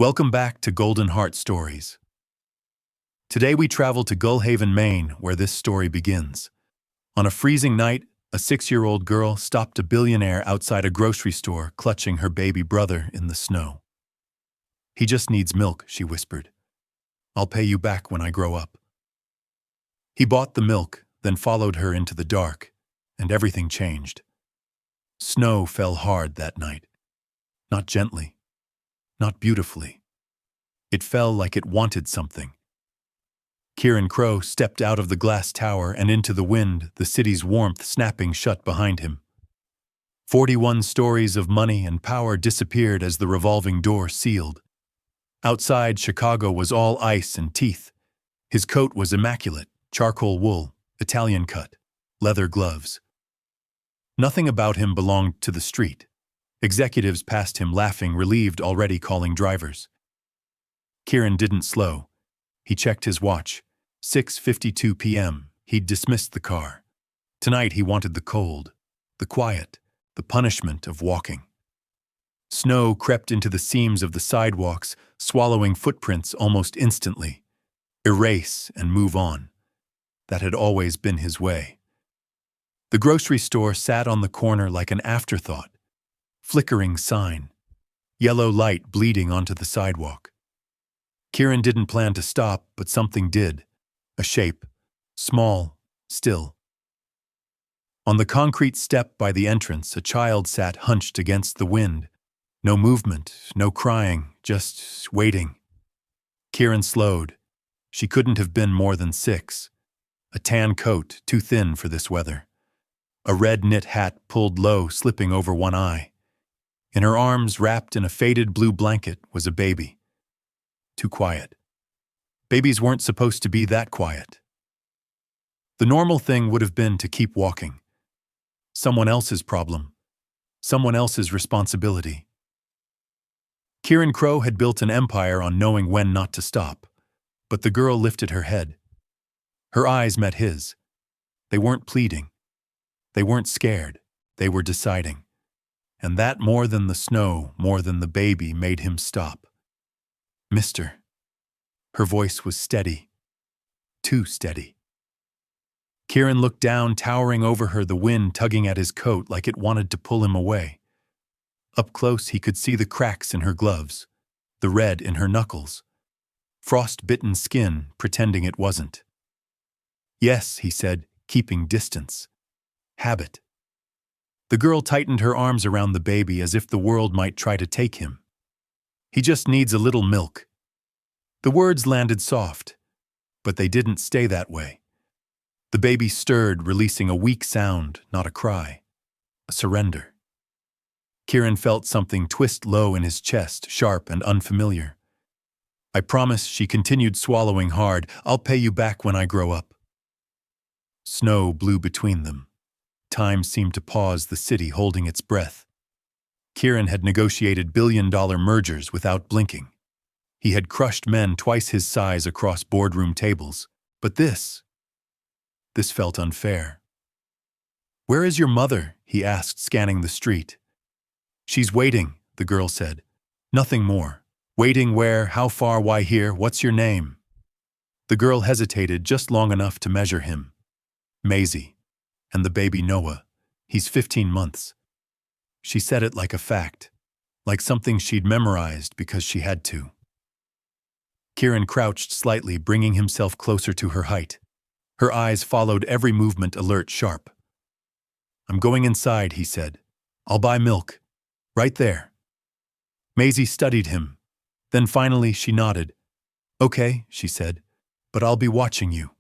Welcome back to Golden Heart Stories. Today we travel to Gull Haven, Maine, where this story begins. On a freezing night, a 6-year-old girl stopped a billionaire outside a grocery store, clutching her baby brother in the snow. "He just needs milk," she whispered. "I'll pay you back when I grow up." He bought the milk, then followed her into the dark, and everything changed. Snow fell hard that night. Not gently. Not beautifully. It fell like it wanted something. Kieran Crow stepped out of the glass tower and into the wind, the city's warmth snapping shut behind him. 41 stories of money and power disappeared as the revolving door sealed. Outside, Chicago was all ice and teeth. His coat was immaculate, charcoal wool, Italian cut, leather gloves. Nothing about him belonged to the street. Executives passed him laughing, relieved, already calling drivers. Kieran didn't slow. He checked his watch. 6:52 p.m. He'd dismissed the car. Tonight he wanted the cold, the quiet, the punishment of walking. Snow crept into the seams of the sidewalks, swallowing footprints almost instantly. Erase and move on. That had always been his way. The grocery store sat on the corner like an afterthought. Flickering sign. Yellow light bleeding onto the sidewalk. Kieran didn't plan to stop, but something did. A shape. Small. Still. On the concrete step by the entrance, a child sat hunched against the wind. No movement, no crying, just waiting. Kieran slowed. She couldn't have been more than 6. A tan coat, too thin for this weather. A red knit hat pulled low, slipping over one eye. In her arms, wrapped in a faded blue blanket, was a baby. Too quiet. Babies weren't supposed to be that quiet. The normal thing would have been to keep walking. Someone else's problem. Someone else's responsibility. Kieran Crow had built an empire on knowing when not to stop. But the girl lifted her head. Her eyes met his. They weren't pleading. They weren't scared. They were deciding. And that, more than the snow, more than the baby, made him stop. "Mister." Her voice was steady. Too steady. Kieran looked down, towering over her, the wind tugging at his coat like it wanted to pull him away. Up close, he could see the cracks in her gloves, the red in her knuckles. Frost-bitten skin, pretending it wasn't. "Yes," he said, keeping distance. "Habit." The girl tightened her arms around the baby as if the world might try to take him. "He just needs a little milk." The words landed soft, but they didn't stay that way. The baby stirred, releasing a weak sound, not a cry. A surrender. Kieran felt something twist low in his chest, sharp and unfamiliar. "I promise," she continued, swallowing hard, "I'll pay you back when I grow up." Snow blew between them. Time seemed to pause, the city holding its breath. Kieran had negotiated billion-dollar mergers without blinking. He had crushed men twice his size across boardroom tables. But this felt unfair. "Where is your mother?" he asked, scanning the street. "She's waiting," the girl said. "Nothing more. Waiting where? How far? Why here? What's your name?" The girl hesitated just long enough to measure him. "Maisie. And the baby Noah. He's 15 months. She said it like a fact, like something she'd memorized because she had to. Kieran crouched slightly, bringing himself closer to her height. Her eyes followed every movement, alert, sharp. "I'm going inside," he said. "I'll buy milk. Right there." Maisie studied him. Then finally she nodded. "Okay," she said, "but I'll be watching you."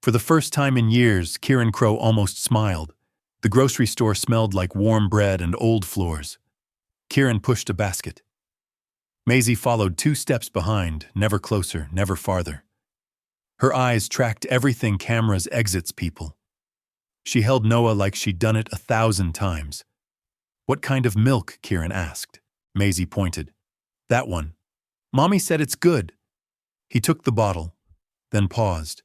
For the first time in years, Kieran Crow almost smiled. The grocery store smelled like warm bread and old floors. Kieran pushed a basket. Maisie followed 2 steps behind, never closer, never farther. Her eyes tracked everything, cameras, exits, people. She held Noah like she'd done it 1,000 times. "What kind of milk?" Kieran asked. Maisie pointed. "That one. Mommy said it's good." He took the bottle, then paused.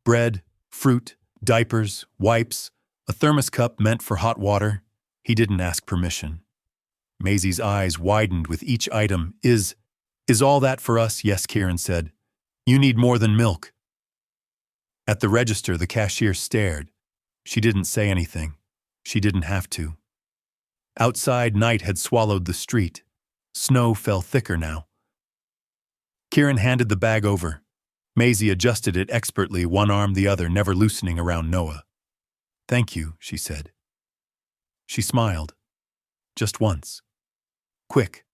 Bread, fruit, diapers, wipes, a thermos cup meant for hot water. He didn't ask permission. Maisie's eyes widened with each item. Is Is all that for us? Yes, Kieran said. You need more than milk. At the register, the cashier stared. She didn't say anything. She didn't have to. Outside, night had swallowed the street. Snow fell thicker now. Kieran handed the bag over. Maisie adjusted it expertly, one arm the other, never loosening around Noah. Thank you, she said. She smiled. Just once. Quick.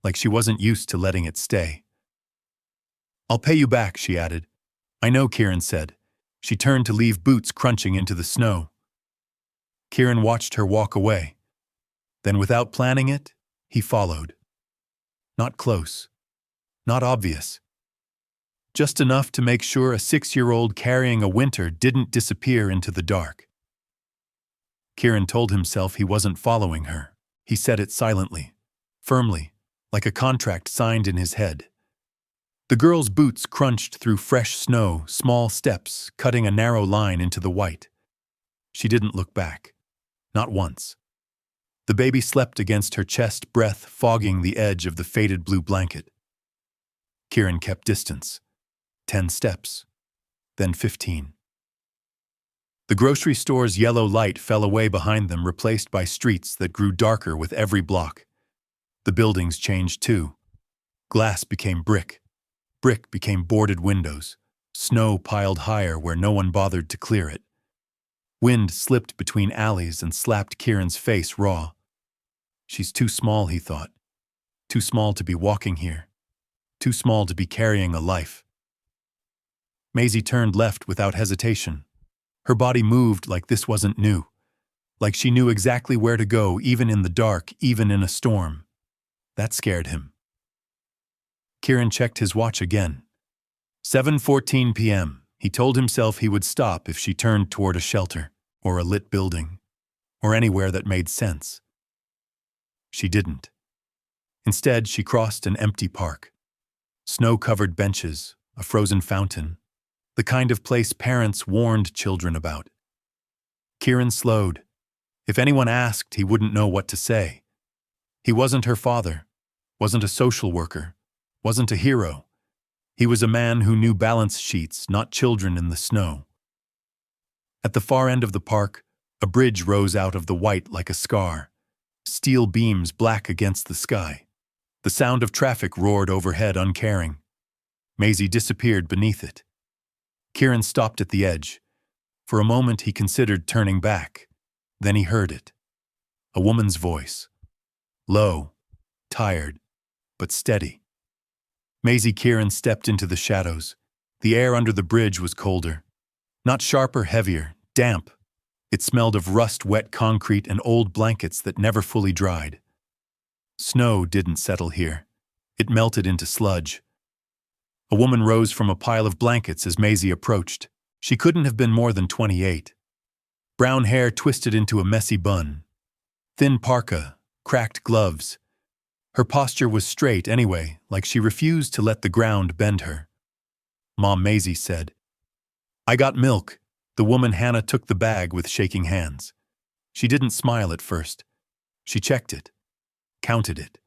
Like she wasn't used to letting it stay. I'll pay you back, she added. I know, Kieran said. She turned to leave, boots crunching into the snow. Kieran watched her walk away. Then, without planning it, he followed. Not close. Not obvious. Just enough to make sure a 6-year-old carrying a winter didn't disappear into the dark. Kieran told himself he wasn't following her. He said it silently, firmly, like a contract signed in his head. The girl's boots crunched through fresh snow, small steps cutting a narrow line into the white. She didn't look back. Not once. The baby slept against her chest, breath fogging the edge of the faded blue blanket. Kieran kept distance. 10 steps. Then 15. The grocery store's yellow light fell away behind them, replaced by streets that grew darker with every block. The buildings changed too. Glass became brick. Brick became boarded windows. Snow piled higher where no one bothered to clear it. Wind slipped between alleys and slapped Kieran's face raw. She's too small, he thought. Too small to be walking here. Too small to be carrying a life. Maisie turned left without hesitation. Her body moved like this wasn't new. Like she knew exactly where to go, even in the dark, even in a storm. That scared him. Kieran checked his watch again. 7:14 p.m. He told himself he would stop if she turned toward a shelter, or a lit building, or anywhere that made sense. She didn't. Instead, she crossed an empty park. Snow-covered benches, a frozen fountain, the kind of place parents warned children about. Kieran slowed. If anyone asked, he wouldn't know what to say. He wasn't her father, wasn't a social worker, wasn't a hero. He was a man who knew balance sheets, not children in the snow. At the far end of the park, a bridge rose out of the white like a scar, steel beams black against the sky. The sound of traffic roared overhead, uncaring. Maisie disappeared beneath it. Kieran stopped at the edge. For a moment he considered turning back. Then he heard it. A woman's voice. Low, tired, but steady. Maisie Kieran stepped into the shadows. The air under the bridge was colder. Not sharper, heavier, damp. It smelled of rust-wet concrete and old blankets that never fully dried. Snow didn't settle here. It melted into sludge. A woman rose from a pile of blankets as Maisie approached. She couldn't have been more than 28. Brown hair twisted into a messy bun. Thin parka, cracked gloves. Her posture was straight anyway, like she refused to let the ground bend her. Mom, Maisie said. I got milk. The woman Hannah took the bag with shaking hands. She didn't smile at first. She checked it. Counted it.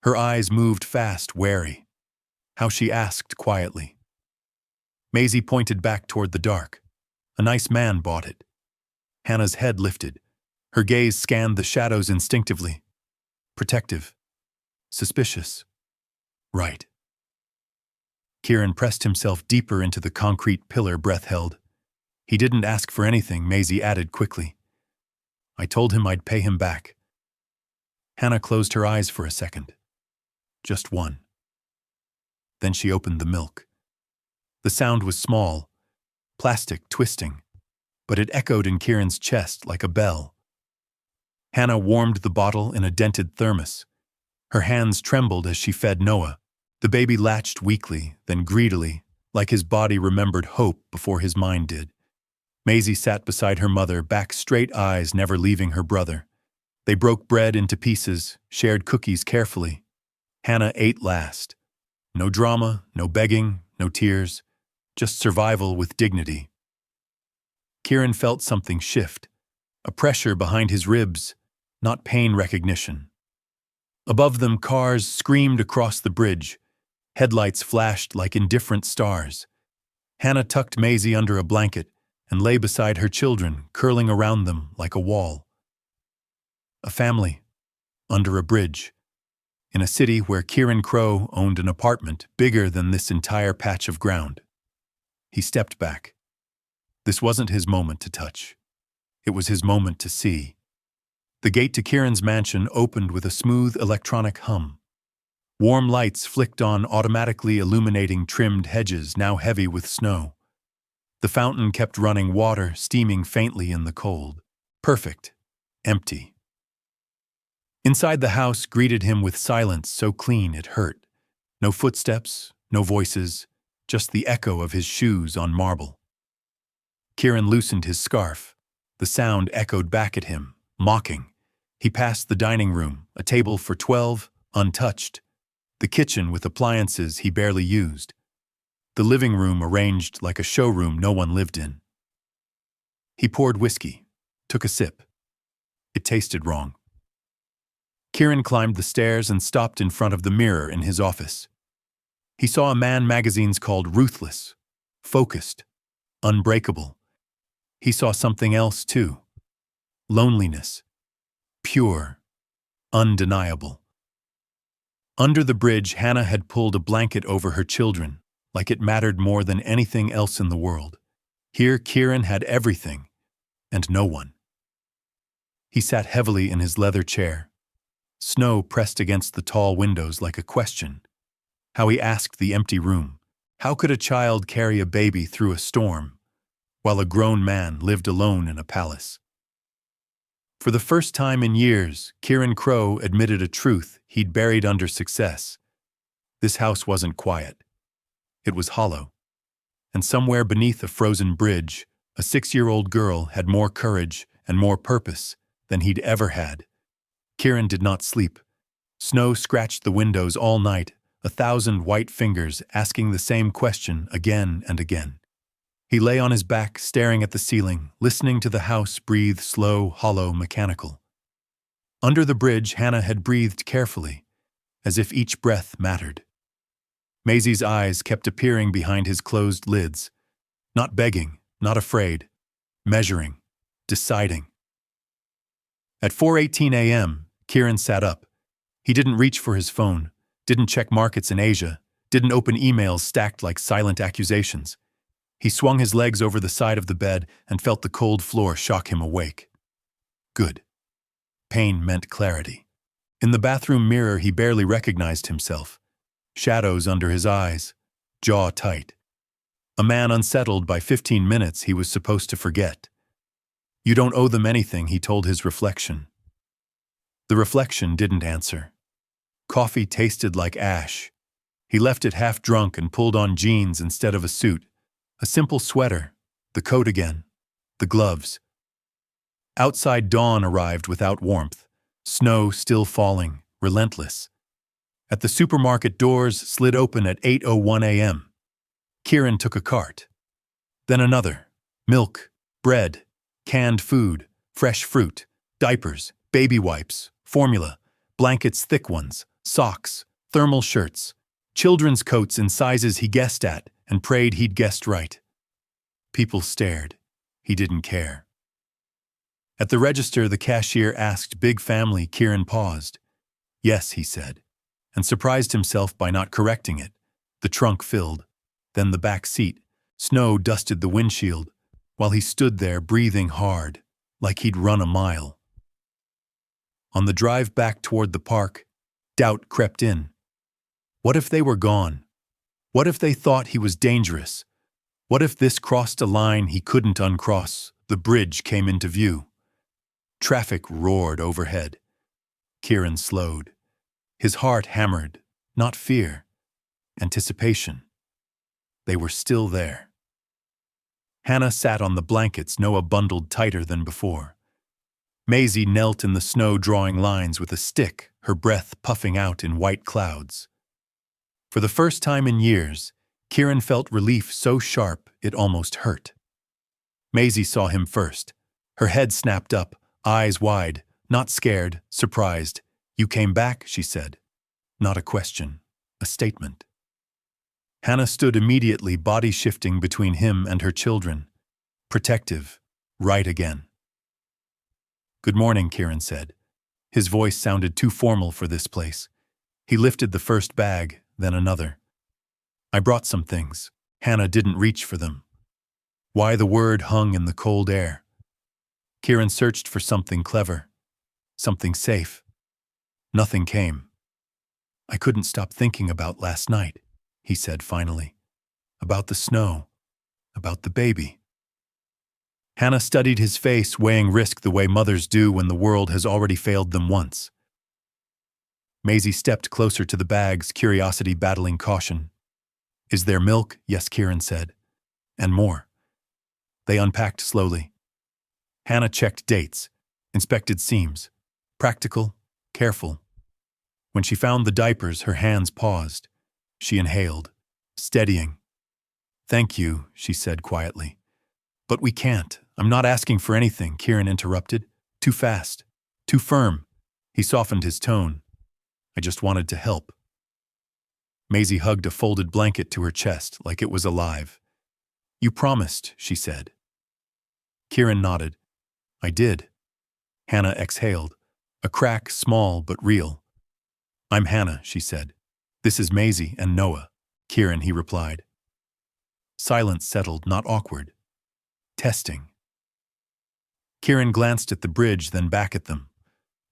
Her eyes moved fast, wary. How she asked quietly. Maisie pointed back toward the dark. A nice man bought it. Hannah's head lifted. Her gaze scanned the shadows instinctively. Protective. Suspicious. Right. Kieran pressed himself deeper into the concrete pillar, breath held. He didn't ask for anything, Maisie added quickly. I told him I'd pay him back. Hannah closed her eyes for a second. Just one. Then she opened the milk. The sound was small, plastic, twisting, but it echoed in Kieran's chest like a bell. Hannah warmed the bottle in a dented thermos. Her hands trembled as she fed Noah. The baby latched weakly, then greedily, like his body remembered hope before his mind did. Maisie sat beside her mother, back straight, eyes never leaving her brother. They broke bread into pieces, shared cookies carefully. Hannah ate last. No drama, no begging, no tears, just survival with dignity. Kieran felt something shift, a pressure behind his ribs, not pain recognition. Above them, cars screamed across the bridge. Headlights flashed like indifferent stars. Hannah tucked Maisie under a blanket and lay beside her children, curling around them like a wall. A family, under a bridge, in a city where Kieran Crowe owned an apartment bigger than this entire patch of ground. He stepped back. This wasn't his moment to touch. It was his moment to see. The gate to Kieran's mansion opened with a smooth electronic hum. Warm lights flicked on, automatically illuminating trimmed hedges now heavy with snow. The fountain kept running water, steaming faintly in the cold. Perfect. Empty. Inside the house greeted him with silence so clean it hurt. No footsteps, no voices, just the echo of his shoes on marble. Kieran loosened his scarf. The sound echoed back at him, mocking. He passed the dining room, a table for 12, untouched. The kitchen with appliances he barely used. The living room arranged like a showroom no one lived in. He poured whiskey, took a sip. It tasted wrong. Kieran climbed the stairs and stopped in front of the mirror in his office. He saw a man magazines called Ruthless, focused, unbreakable. He saw something else too. Loneliness. Pure, undeniable. Under the bridge, Hannah had pulled a blanket over her children, like it mattered more than anything else in the world. Here, Kieran had everything, and no one. He sat heavily in his leather chair. Snow pressed against the tall windows like a question. How he asked the empty room, how could a child carry a baby through a storm, while a grown man lived alone in a palace? For the first time in years, Kieran Crowe admitted a truth he'd buried under success. This house wasn't quiet. It was hollow. And somewhere beneath a frozen bridge, a 6-year-old girl had more courage and more purpose than he'd ever had. Kieran did not sleep. Snow scratched the windows all night, 1,000 white fingers asking the same question again and again. He lay on his back, staring at the ceiling, listening to the house breathe slow, hollow, mechanical. Under the bridge, Hannah had breathed carefully, as if each breath mattered. Maisie's eyes kept appearing behind his closed lids, not begging, not afraid, measuring, deciding. At 4:18 a.m., Kieran sat up. He didn't reach for his phone, didn't check markets in Asia, didn't open emails stacked like silent accusations. He swung his legs over the side of the bed and felt the cold floor shock him awake. Good. Pain meant clarity. In the bathroom mirror, he barely recognized himself. Shadows under his eyes, jaw tight. A man unsettled by 15 minutes he was supposed to forget. You don't owe them anything, he told his reflection. The reflection didn't answer. Coffee tasted like ash. He left it half drunk and pulled on jeans instead of a suit. A simple sweater, the coat again, the gloves. Outside, dawn arrived without warmth, snow still falling, relentless. At the supermarket, doors slid open at 8:01 a.m. Kieran took a cart. Then another. Milk, bread, canned food, fresh fruit, diapers, baby wipes, formula, blankets, thick ones, socks, thermal shirts, children's coats in sizes he guessed at and prayed he'd guessed right. People stared. He didn't care. At the register, the cashier asked, "Big family?" Kieran paused. "Yes," he said, and surprised himself by not correcting it. The trunk filled. Then the back seat. Snow dusted the windshield, while he stood there breathing hard, like he'd run a mile. On the drive back toward the park, doubt crept in. What if they were gone? What if they thought he was dangerous? What if this crossed a line he couldn't uncross? The bridge came into view. Traffic roared overhead. Kieran slowed. His heart hammered, not fear, anticipation. They were still there. Hannah sat on the blankets, Noah bundled tighter than before. Maisie knelt in the snow drawing lines with a stick, her breath puffing out in white clouds. For the first time in years, Kieran felt relief so sharp it almost hurt. Maisie saw him first. Her head snapped up, eyes wide, not scared, surprised. You came back, she said. Not a question, a statement. Hannah stood immediately, body shifting between him and her children. Protective, right again. Good morning, Kieran said. His voice sounded too formal for this place. He lifted the first bag, then another. I brought some things. Hannah didn't reach for them. Why the word hung in the cold air? Kieran searched for something clever, something safe. Nothing came. I couldn't stop thinking about last night, he said finally. About the snow, about the baby. Hannah studied his face, weighing risk the way mothers do when the world has already failed them once. Maisie stepped closer to the bags, curiosity battling caution. Is there milk? Yes, Kieran said. And more. They unpacked slowly. Hannah checked dates, inspected seams. Practical, careful. When she found the diapers, her hands paused. She inhaled, steadying. Thank you, she said quietly. But we can't. I'm not asking for anything, Kieran interrupted. Too fast. Too firm. He softened his tone. I just wanted to help. Maisie hugged a folded blanket to her chest like it was alive. You promised, she said. Kieran nodded. I did. Hannah exhaled. A crack, small but real. I'm Hannah, she said. This is Maisie and Noah. Kieran, he replied. Silence settled, not awkward. Testing. Kieran glanced at the bridge, then back at them.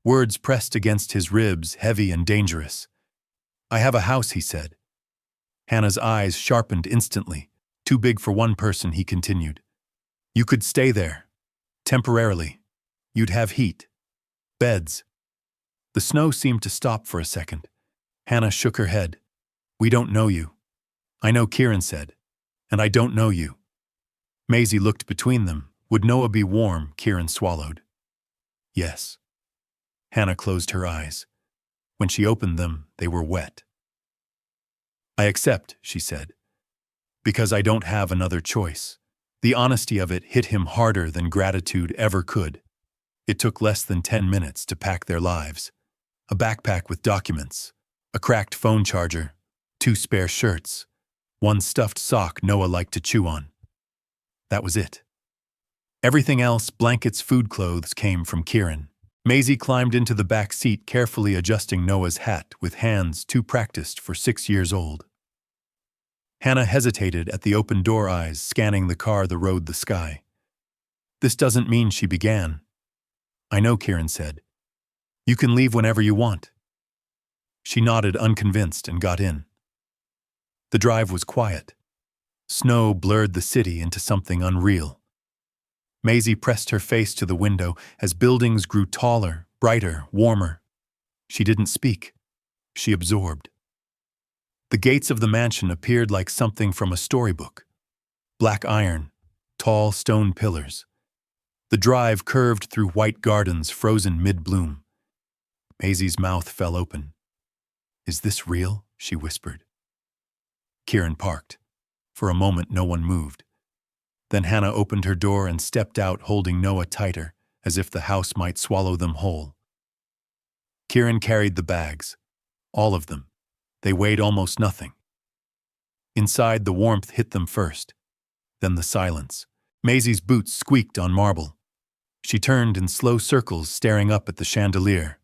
Words pressed against his ribs, heavy and dangerous. I have a house, he said. Hannah's eyes sharpened instantly. Too big for one person, he continued. You could stay there. Temporarily. You'd have heat. Beds. The snow seemed to stop for a second. Hannah shook her head. We don't know you. I know, Kieran said. And I don't know you. Maisie looked between them. Would Noah be warm? Kieran swallowed. Yes. Hannah closed her eyes. When she opened them, they were wet. I accept, she said. Because I don't have another choice. The honesty of it hit him harder than gratitude ever could. It took less than 10 minutes to pack their lives. A backpack with documents, a cracked phone charger, 2 spare shirts, 1 stuffed sock Noah liked to chew on. That was it. Everything else, blankets, food, clothes, came from Kieran. Maisie climbed into the back seat, carefully adjusting Noah's hat with hands too practiced for 6 years old. Hannah hesitated at the open door, eyes scanning the car, the road, the sky. This doesn't mean, she began. I know, Kieran said. You can leave whenever you want. She nodded, unconvinced, and got in. The drive was quiet. Snow blurred the city into something unreal. Maisie pressed her face to the window as buildings grew taller, brighter, warmer. She didn't speak. She absorbed. The gates of the mansion appeared like something from a storybook. Black iron, tall stone pillars. The drive curved through white gardens frozen mid-bloom. Maisie's mouth fell open. Is this real? She whispered. Kieran parked. For a moment, no one moved. Then Hannah opened her door and stepped out, holding Noah tighter, as if the house might swallow them whole. Kieran carried the bags. All of them. They weighed almost nothing. Inside, the warmth hit them first. Then the silence. Maisie's boots squeaked on marble. She turned in slow circles, staring up at the chandelier.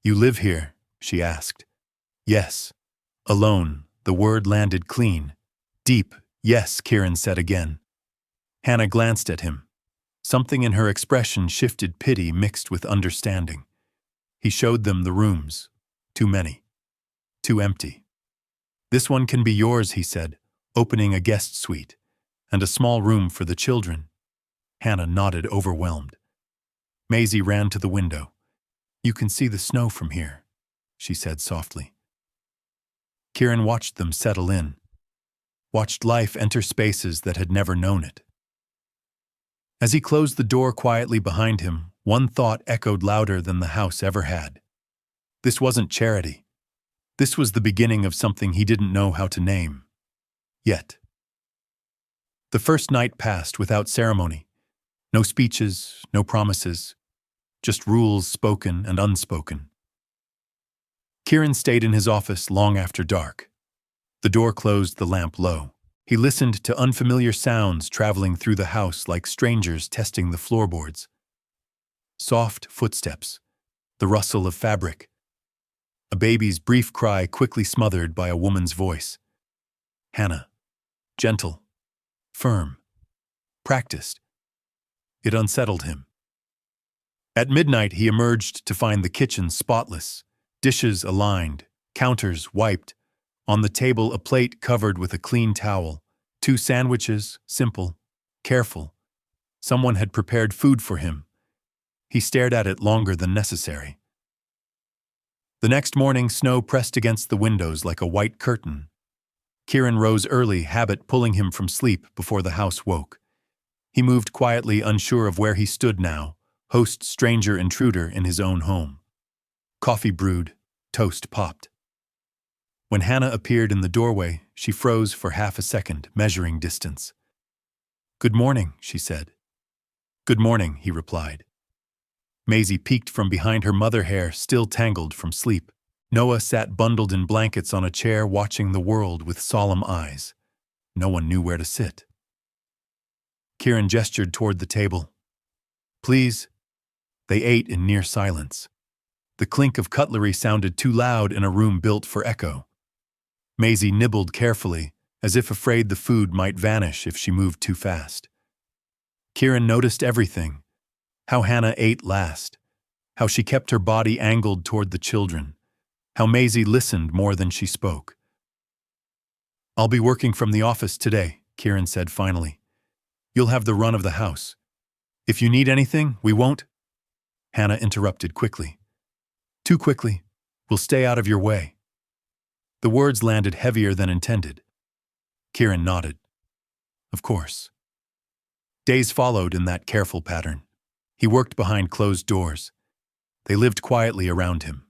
You live here? She asked. Yes. Alone. The word landed clean. Deep. Yes, Kieran said again. Hannah glanced at him. Something in her expression shifted, pity mixed with understanding. He showed them the rooms. Too many. Too empty. This one can be yours, he said, opening a guest suite, and a small room for the children. Hannah nodded, overwhelmed. Maisie ran to the window. You can see the snow from here, she said softly. Kieran watched them settle in, watched life enter spaces that had never known it. As he closed the door quietly behind him, one thought echoed louder than the house ever had. This wasn't charity. This was the beginning of something he didn't know how to name. Yet. The first night passed without ceremony. No speeches, no promises. Just rules spoken and unspoken. Kieran stayed in his office long after dark. The door closed, the lamp low. He listened to unfamiliar sounds traveling through the house like strangers testing the floorboards. Soft footsteps, the rustle of fabric, a baby's brief cry quickly smothered by a woman's voice. Hannah. Gentle. Firm. Practiced. It unsettled him. At midnight, he emerged to find the kitchen spotless, dishes aligned, counters wiped, on the table a plate covered with a clean towel, 2 sandwiches, simple, careful. Someone had prepared food for him. He stared at it longer than necessary. The next morning, snow pressed against the windows like a white curtain. Kieran rose early, habit pulling him from sleep before the house woke. He moved quietly, unsure of where he stood now, host, stranger, intruder in his own home. Coffee brewed, toast popped. When Hannah appeared in the doorway, she froze for half a second, measuring distance. "Good morning," she said. "Good morning," he replied. Maisie peeked from behind her mother hair, still tangled from sleep. Noah sat bundled in blankets on a chair, watching the world with solemn eyes. No one knew where to sit. Kieran gestured toward the table. "Please." They ate in near silence. The clink of cutlery sounded too loud in a room built for echo. Maisie nibbled carefully, as if afraid the food might vanish if she moved too fast. Kieran noticed everything. How Hannah ate last. How she kept her body angled toward the children. How Maisie listened more than she spoke. "I'll be working from the office today," Kieran said finally. "You'll have the run of the house. If you need anything, we won't—" Hannah interrupted quickly. "Too quickly. We'll stay out of your way." The words landed heavier than intended. Kieran nodded. Of course. Days followed in that careful pattern. He worked behind closed doors. They lived quietly around him.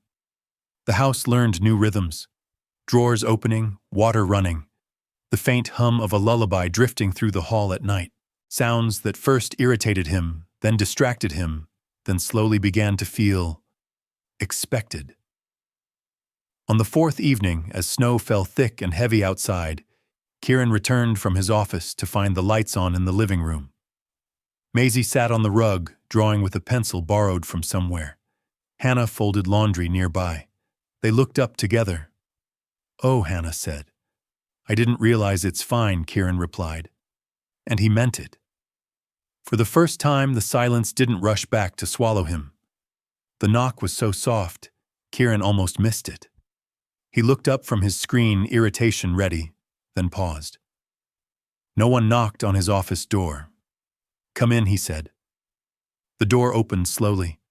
The house learned new rhythms. Drawers opening, water running. The faint hum of a lullaby drifting through the hall at night. Sounds that first irritated him, then distracted him, then slowly began to feel expected. On the 4th evening, as snow fell thick and heavy outside, Kieran returned from his office to find the lights on in the living room. Maisie sat on the rug, drawing with a pencil borrowed from somewhere. Hannah folded laundry nearby. They looked up together. "Oh," Hannah said. "I didn't realize." "It's fine," Kieran replied. And he meant it. For the first time, the silence didn't rush back to swallow him. The knock was so soft, Kieran almost missed it. He looked up from his screen, irritation ready, then paused. No one knocked on his office door. "Come in," he said. The door opened slowly.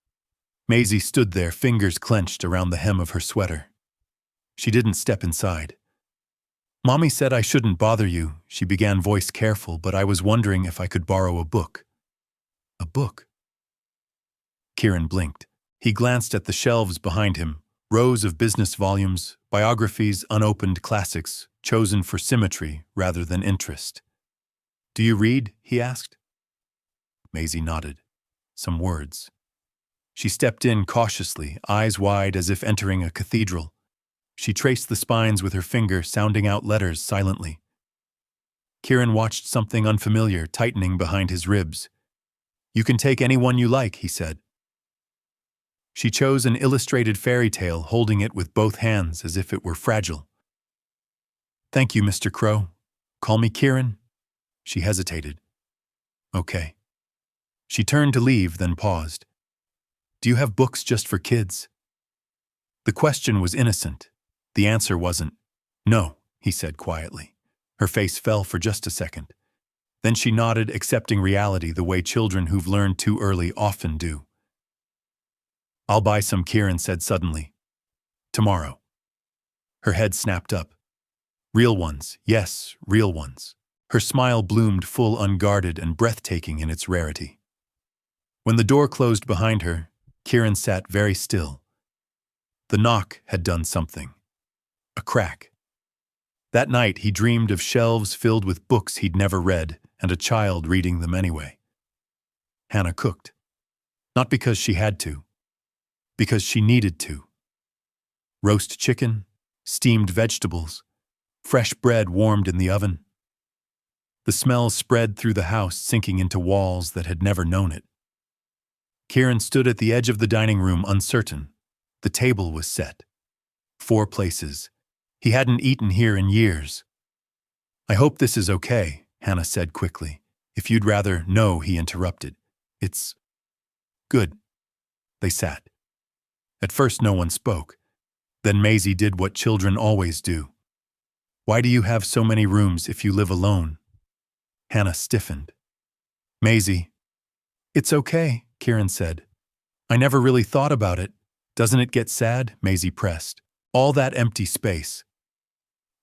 Maisie stood there, fingers clenched around the hem of her sweater. She didn't step inside. "Mommy said I shouldn't bother you," she began, voice careful, "but I was wondering if I could borrow a book." "A book?" Kieran blinked. He glanced at the shelves behind him, rows of business volumes, biographies, unopened classics, chosen for symmetry rather than interest. "Do you read?" he asked. Maisie nodded. Some words. She stepped in cautiously, eyes wide as if entering a cathedral. She traced the spines with her finger, sounding out letters silently. Kieran watched something unfamiliar tightening behind his ribs. "You can take any one you like," he said. She chose an illustrated fairy tale, holding it with both hands as if it were fragile. "Thank you, Mr. Crow. Call me Kieran?" She hesitated. "Okay." She turned to leave, then paused. "Do you have books just for kids?" The question was innocent. The answer wasn't. "No," he said quietly. Her face fell for just a second. Then she nodded, accepting reality the way children who've learned too early often do. "I'll buy some," Kieran said suddenly. "Tomorrow." Her head snapped up. "Real ones, yes, real ones." Her smile bloomed full, unguarded, and breathtaking in its rarity. When the door closed behind her, Kieran sat very still. The knock had done something. A crack. That night he dreamed of shelves filled with books he'd never read, and a child reading them anyway. Hannah cooked. Not because she had to. Because she needed to. roast chicken, steamed vegetables, fresh bread warmed in the oven. The smell spread through the house, sinking into walls that had never known it. Kieran stood at the edge of the dining room, uncertain. The table was set. 4 places. He hadn't eaten here in years. "I hope this is okay," Hannah said quickly. "If you'd rather..." "No," he interrupted. "It's good." They sat. At first no one spoke. Then Maisie did what children always do. "Why do you have so many rooms if you live alone?" Hannah stiffened. "Maisie..." "It's okay," Kieran said. "I never really thought about it. Doesn't it get sad?" Maisie pressed. "All that empty space."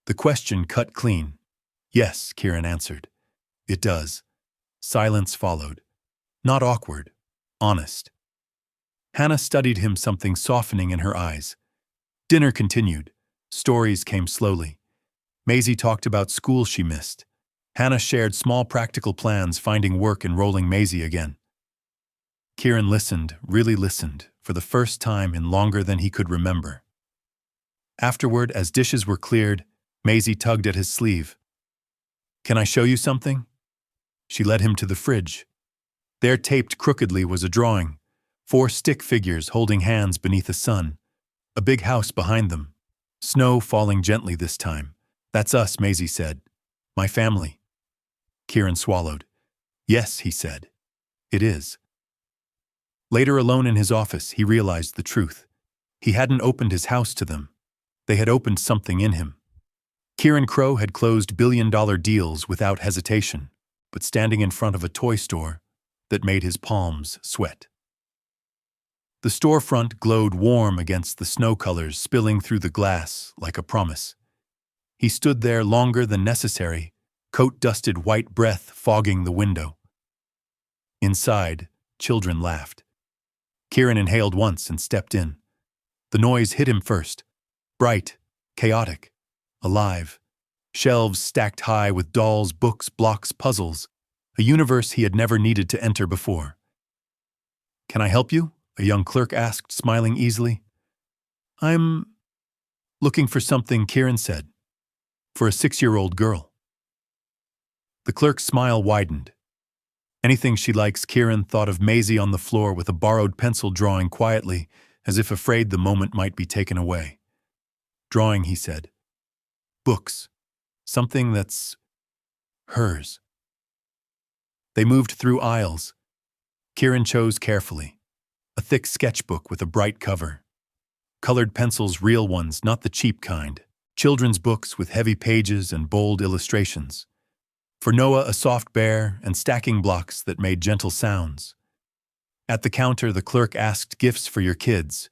The question cut clean. "Yes," Kieran answered. "It does." Silence followed. Not awkward. Honest. Hannah studied him, something softening in her eyes. Dinner continued. Stories came slowly. Maisie talked about school she missed. Hannah shared small practical plans, finding work, enrolling Maisie again. Kieran listened, really listened, for the first time in longer than he could remember. Afterward, as dishes were cleared, Maisie tugged at his sleeve. "Can I show you something?" She led him to the fridge. There, taped crookedly, was a drawing. 4 stick figures holding hands beneath the sun. A big house behind them. Snow falling gently this time. "That's us," Maisie said. "My family." Kieran swallowed. "Yes," he said. "It is." Later, alone in his office, he realized the truth. He hadn't opened his house to them. They had opened something in him. Kieran Crow had closed billion-dollar deals without hesitation, but standing in front of a toy store that made his palms sweat. The storefront glowed warm against the snow colors spilling through the glass like a promise. He stood there longer than necessary, coat-dusted white breath fogging the window. Inside, children laughed. Kieran inhaled once and stepped in. The noise hit him first. Bright, chaotic, alive. Shelves stacked high with dolls, books, blocks, puzzles. A universe he had never needed to enter before. "Can I help you?" a young clerk asked, smiling easily. "I'm looking for something," Kieran said. "For a 6-year-old girl." The clerk's smile widened. "Anything she likes." Kieran thought of Maisie on the floor with a borrowed pencil, drawing quietly, as if afraid the moment might be taken away. "Drawing," he said. "Books. Something that's hers." They moved through aisles. Kieran chose carefully. A thick sketchbook with a bright cover. Colored pencils, real ones, not the cheap kind. Children's books with heavy pages and bold illustrations. For Noah, a soft bear and stacking blocks that made gentle sounds. At the counter, the clerk asked, "Gifts for your kids?"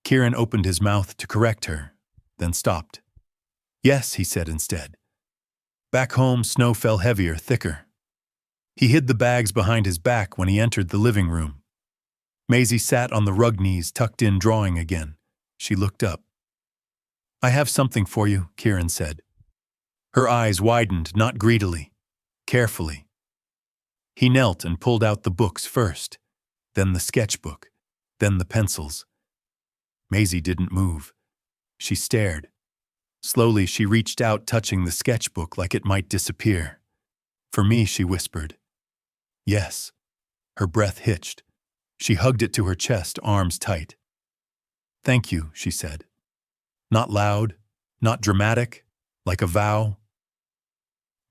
Kieran opened his mouth to correct her, then stopped. "Yes," he said instead. Back home, snow fell heavier, thicker. He hid the bags behind his back when he entered the living room. Maisie sat on the rug, knees tucked in, drawing again. She looked up. "I have something for you," Kieran said. Her eyes widened, not greedily, carefully. He knelt and pulled out the books first, then the sketchbook, then the pencils. Maisie didn't move. She stared. Slowly, she reached out, touching the sketchbook like it might disappear. "For me," she whispered. "Yes." Her breath hitched. She hugged it to her chest, arms tight. "Thank you," she said. Not loud, not dramatic, like a vow.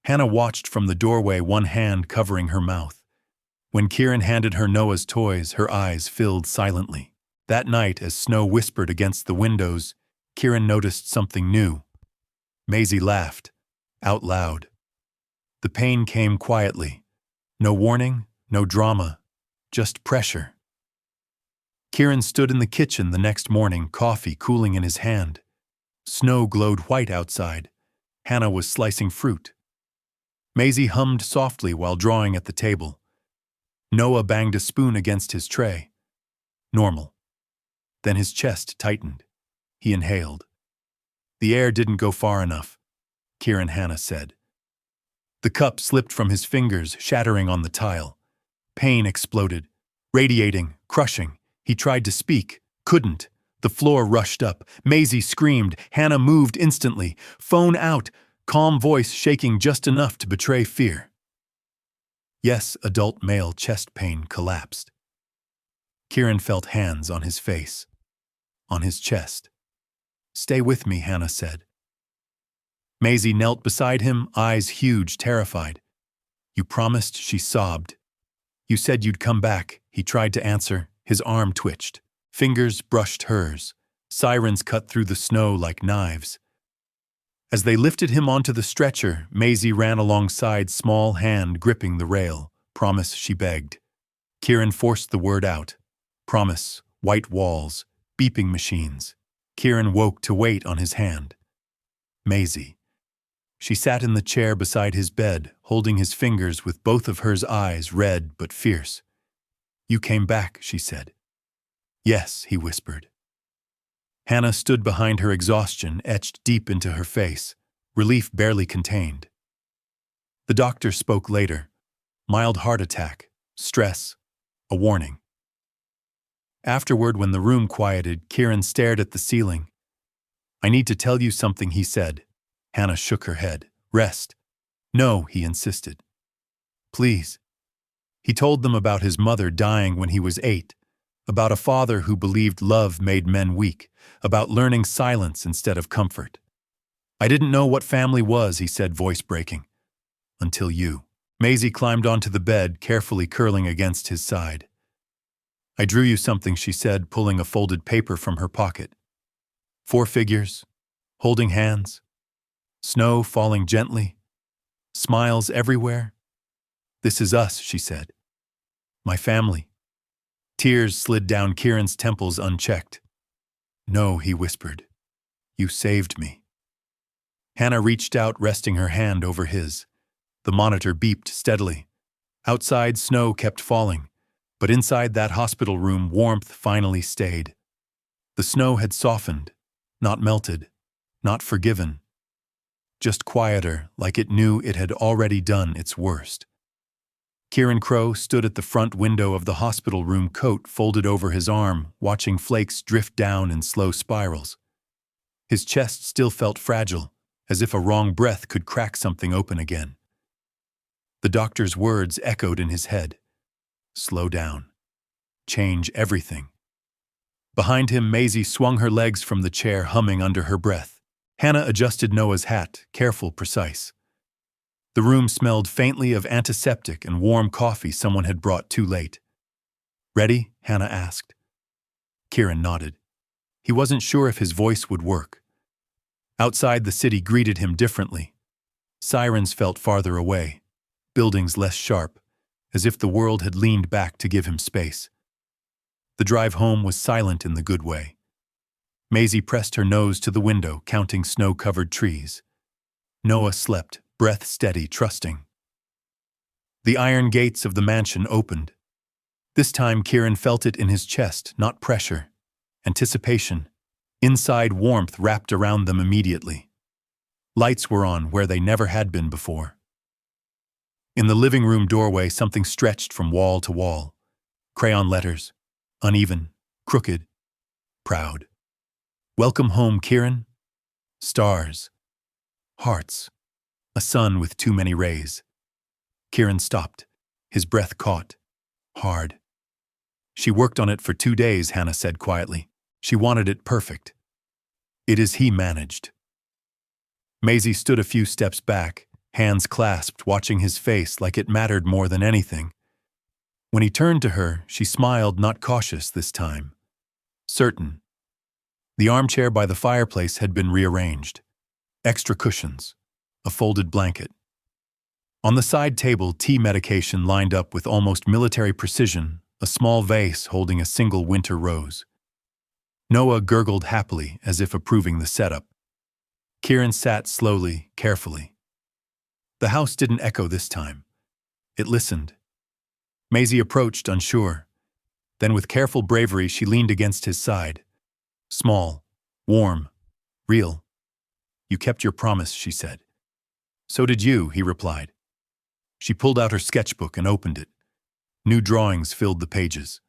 Hannah watched from the doorway, one hand covering her mouth. When Kieran handed her Noah's toys, her eyes filled silently. That night, as snow whispered against the windows, Kieran noticed something new. Maisie laughed, out loud. The pain came quietly. No warning, no drama, just pressure. Kieran stood in the kitchen the next morning, coffee cooling in his hand. Snow glowed white outside. Hannah was slicing fruit. Maisie hummed softly while drawing at the table. Noah banged a spoon against his tray. Normal. Then his chest tightened. He inhaled. "The air didn't go far enough," Hannah said. The cup slipped from his fingers, shattering on the tile. Pain exploded, radiating, crushing. He tried to speak, couldn't. The floor rushed up. Maisie screamed. Hannah moved instantly. Phone out. Calm voice shaking just enough to betray fear. Yes, adult male chest pain collapsed. Kieran felt hands on his face, on his chest. Stay with me, Hannah said. Maisie knelt beside him, eyes huge, terrified. You promised, she sobbed. You said you'd come back, he tried to answer. His arm twitched. Fingers brushed hers. Sirens cut through the snow like knives. As they lifted him onto the stretcher, Maisie ran alongside, small hand gripping the rail. Promise, she begged. Kieran forced the word out. Promise, white walls, beeping machines. Kieran woke to weight on his hand. Maisie. She sat in the chair beside his bed, holding his fingers with both of hers eyes red but fierce. You came back, she said. Yes, he whispered. Hannah stood behind her, exhaustion etched deep into her face, relief barely contained. The doctor spoke later. Mild heart attack, stress, a warning. Afterward, when the room quieted, Kieran stared at the ceiling. I need to tell you something, he said. Hannah shook her head. Rest. No, he insisted. Please. He told them about his mother dying when he was 8, about a father who believed love made men weak, about learning silence instead of comfort. I didn't know what family was, he said, voice breaking. Until you. Maisie climbed onto the bed, carefully curling against his side. I drew you something, she said, pulling a folded paper from her pocket. 4 figures, holding hands, snow falling gently, smiles everywhere. This is us, she said. My family. Tears slid down Kieran's temples unchecked. No, he whispered. You saved me. Hannah reached out, resting her hand over his. The monitor beeped steadily. Outside, snow kept falling, but inside that hospital room, warmth finally stayed. The snow had softened, not melted, not forgiven. Just quieter, like it knew it had already done its worst. Kieran Crowe stood at the front window of the hospital room, coat folded over his arm, watching flakes drift down in slow spirals. His chest still felt fragile, as if a wrong breath could crack something open again. The doctor's words echoed in his head. Slow down. Change everything. Behind him, Maisie swung her legs from the chair, humming under her breath. Hannah adjusted Noah's hat, careful, precise. The room smelled faintly of antiseptic and warm coffee someone had brought too late. Ready? Hannah asked. Kieran nodded. He wasn't sure if his voice would work. Outside, the city greeted him differently. Sirens felt farther away, buildings less sharp, as if the world had leaned back to give him space. The drive home was silent in the good way. Maisie pressed her nose to the window, counting snow-covered trees. Noah slept, breath steady, trusting. The iron gates of the mansion opened. This time Kieran felt it in his chest, not pressure, anticipation. Inside, warmth wrapped around them immediately. Lights were on where they never had been before. In the living room doorway, something stretched from wall to wall. Crayon letters, uneven, crooked, proud. Welcome home, Kieran. Stars. Hearts. A sun with too many rays. Kieran stopped, his breath caught. Hard. She worked on it for 2 days, Hannah said quietly. She wanted it perfect. It is he managed. Maisie stood a few steps back, hands clasped, watching his face like it mattered more than anything. When he turned to her, she smiled, not cautious this time. Certain. The armchair by the fireplace had been rearranged. Extra cushions. A folded blanket. On the side table, tea medication lined up with almost military precision, a small vase holding a single winter rose. Noah gurgled happily, as if approving the setup. Kieran sat slowly, carefully. The house didn't echo this time. It listened. Maisie approached, unsure. Then with careful bravery, she leaned against his side. Small, warm, real. You kept your promise, she said. So did you, he replied. She pulled out her sketchbook and opened it. New drawings filled the pages.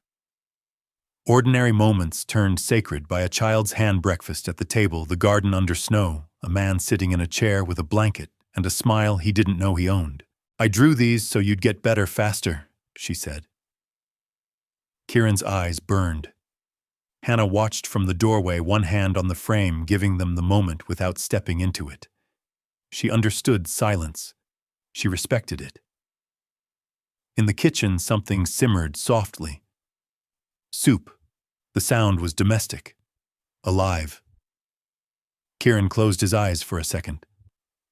Ordinary moments turned sacred by a child's hand breakfast at the table, the garden under snow, a man sitting in a chair with a blanket, and a smile he didn't know he owned. "I drew these so you'd get better faster," she said. Kieran's eyes burned. Hannah watched from the doorway, one hand on the frame, giving them the moment without stepping into it. She understood silence. She respected it. In the kitchen, something simmered softly. Soup. The sound was domestic, alive. Kieran closed his eyes for a second.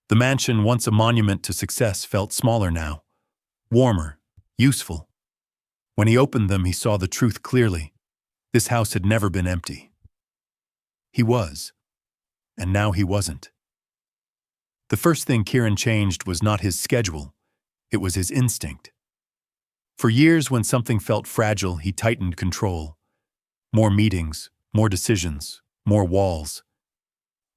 The mansion, once a monument to success, felt smaller now, warmer, useful. When he opened them, he saw the truth clearly. This house had never been empty. He was, and now he wasn't. The first thing Kieran changed was not his schedule, it was his instinct. For years, when something felt fragile, he tightened control. More meetings, more decisions, more walls.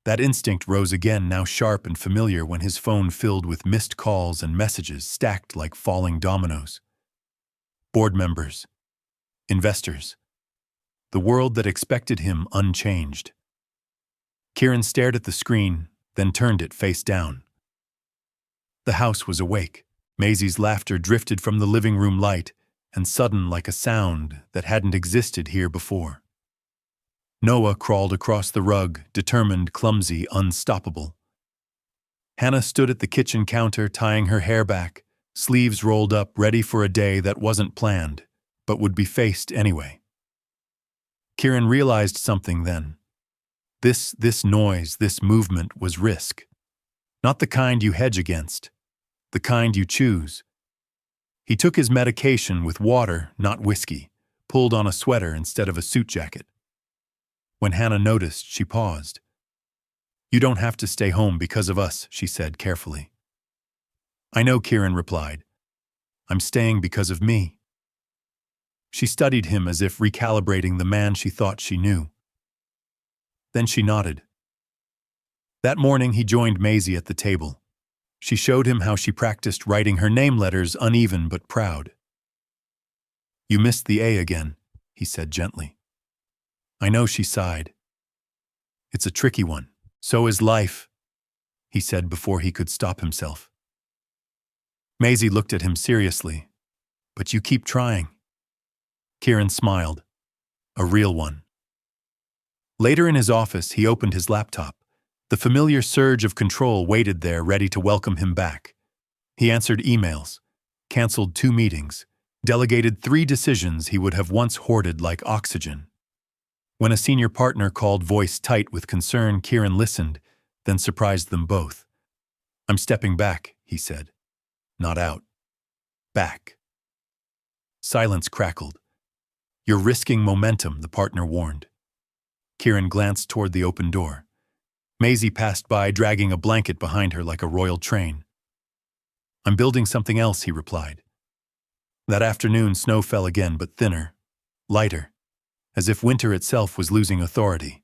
That instinct rose again, now sharp and familiar, when his phone filled with missed calls and messages stacked like falling dominoes. Board members, investors, the world that expected him unchanged. Kieran stared at the screen, then turned it face down. The house was awake. Maisie's laughter drifted from the living room light, and sudden like a sound that hadn't existed here before. Noah crawled across the rug, determined, clumsy, unstoppable. Hannah stood at the kitchen counter, tying her hair back, sleeves rolled up, ready for a day that wasn't planned, but would be faced anyway. Kieran realized something then. This noise, this movement was risk. Not the kind you hedge against, the kind you choose. He took his medication with water, not whiskey, pulled on a sweater instead of a suit jacket. When Hannah noticed, she paused. "You don't have to stay home because of us," she said carefully. "I know," Kieran replied. "I'm staying because of me." She studied him as if recalibrating the man she thought she knew. Then she nodded. That morning he joined Maisie at the table. She showed him how she practiced writing her name letters, uneven but proud. "You missed the A again," he said gently. "I know," she sighed. "It's a tricky one. So is life," he said before he could stop himself. Maisie looked at him seriously. "But you keep trying." Kieran smiled. A real one. Later in his office, he opened his laptop. The familiar surge of control waited there, ready to welcome him back. He answered emails, canceled 2 meetings, delegated 3 decisions he would have once hoarded like oxygen. When a senior partner called, voice tight with concern, Kieran listened, then surprised them both. "I'm stepping back," he said. "Not out. Back." Silence crackled. "You're risking momentum," the partner warned. Kieran glanced toward the open door. Maisie passed by, dragging a blanket behind her like a royal train. "I'm building something else," he replied. That afternoon, snow fell again, but thinner, lighter, as if winter itself was losing authority.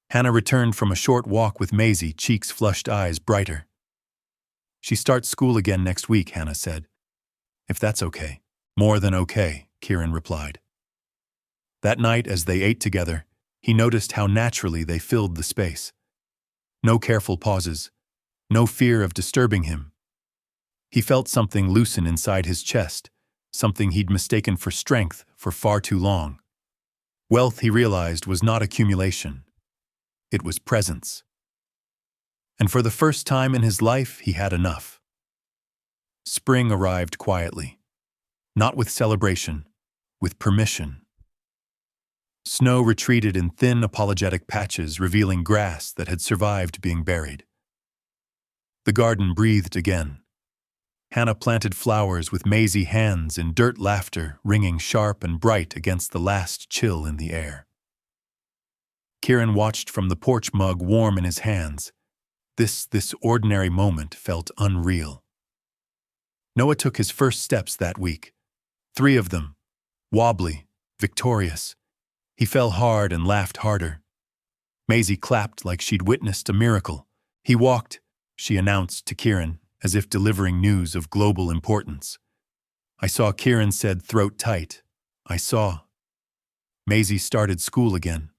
Hannah returned from a short walk with Maisie, cheeks flushed, eyes brighter. "She starts school again next week," Hannah said. "If that's okay." "More than okay," Kieran replied. That night, as they ate together, he noticed how naturally they filled the space. No careful pauses, no fear of disturbing him. He felt something loosen inside his chest, something he'd mistaken for strength for far too long. Wealth, he realized, was not accumulation. It was presence. And for the first time in his life, he had enough. Spring arrived quietly. Not with celebration, with permission. Snow retreated in thin, apologetic patches, revealing grass that had survived being buried. The garden breathed again. Hannah planted flowers with Maisie, hands in dirt, laughter ringing sharp and bright against the last chill in the air. Kieran watched from the porch, mug warm in his hands. This ordinary moment felt unreal. Noah took his first steps that week. 3 of them, wobbly, victorious. He fell hard and laughed harder. Maisie clapped like she'd witnessed a miracle. He walked, she announced to Kieran, as if delivering news of global importance. "I saw," Kieran said, throat tight. "I saw." Maisie started school again.